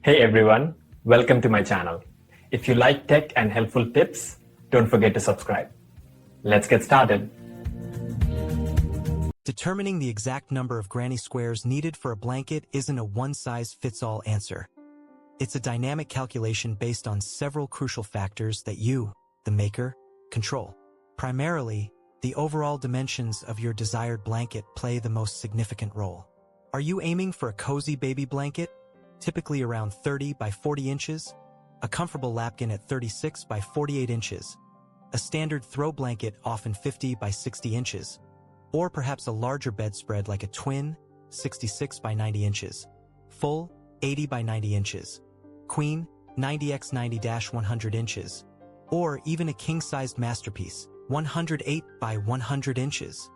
Hey everyone, welcome to my channel. If you like tech and helpful tips, don't forget to subscribe. Let's get started. Determining the exact number of granny squares needed for a blanket isn't a one-size-fits-all answer. It's a dynamic calculation based on several crucial factors that you, the maker, control. Primarily, the overall dimensions of your desired blanket play the most significant role. Are you aiming for a cozy baby blanket, typically around 30 by 40 inches, a comfortable lapkin at 36 by 48 inches, a standard throw blanket often 50 by 60 inches, or perhaps a larger bedspread like a twin, 66 by 90 inches, full, 80 by 90 inches, queen, 90x 90-100 inches, or even a king-sized masterpiece, 108 by 100 inches.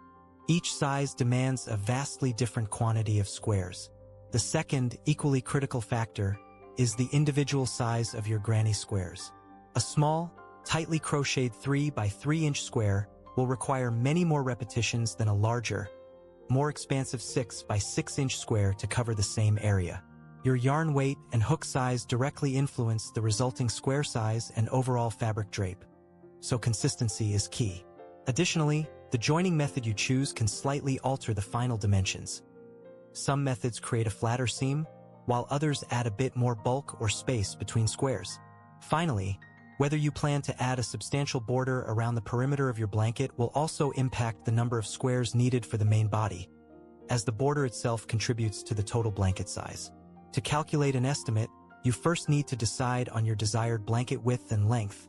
Each size demands a vastly different quantity of squares. The second, equally critical factor is the individual size of your granny squares. A small, tightly crocheted 3 by 3 inch square will require many more repetitions than a larger, more expansive 6 by 6 inch square to cover the same area. Your yarn weight and hook size directly influence the resulting square size and overall fabric drape, so consistency is key. Additionally, the joining method you choose can slightly alter the final dimensions. Some methods create a flatter seam, while others add a bit more bulk or space between squares. Finally, whether you plan to add a substantial border around the perimeter of your blanket will also impact the number of squares needed for the main body, as the border itself contributes to the total blanket size. To calculate an estimate, you first need to decide on your desired blanket width and length,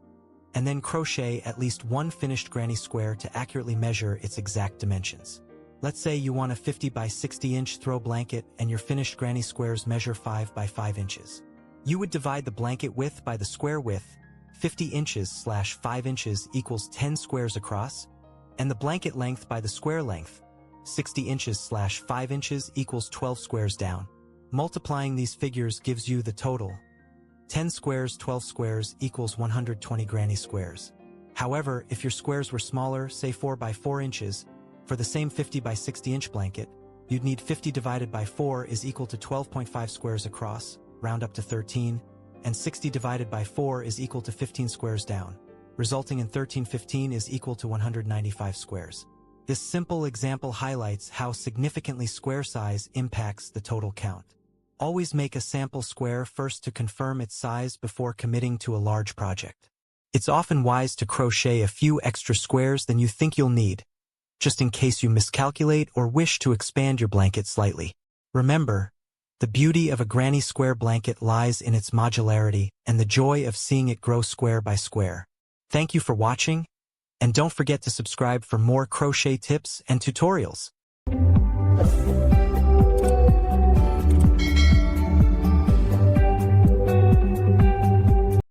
and then crochet at least one finished granny square to accurately measure its exact dimensions. Let's say you want a 50 by 60 inch throw blanket and your finished granny squares measure 5 by 5 inches. You would divide the blanket width by the square width, 50 inches/5 inches equals 10 squares across, and the blanket length by the square length, 60 inches/5 inches equals 12 squares down. Multiplying these figures gives you the total. 10 squares, 12 squares equals 120 granny squares. However, if your squares were smaller, say 4 by 4 inches, for the same 50 by 60 inch blanket, you'd need 50 divided by 4 is equal to 12.5 squares across, round up to 13, and 60 divided by 4 is equal to 15 squares down, resulting in 1315 is equal to 195 squares. This simple example highlights how significantly square size impacts the total count. Always make a sample square first to confirm its size before committing to a large project. It's often wise to crochet a few extra squares than you think you'll need, just in case you miscalculate or wish to expand your blanket slightly. Remember, the beauty of a granny square blanket lies in its modularity and the joy of seeing it grow square by square. Thank you for watching, and don't forget to subscribe for more crochet tips and tutorials.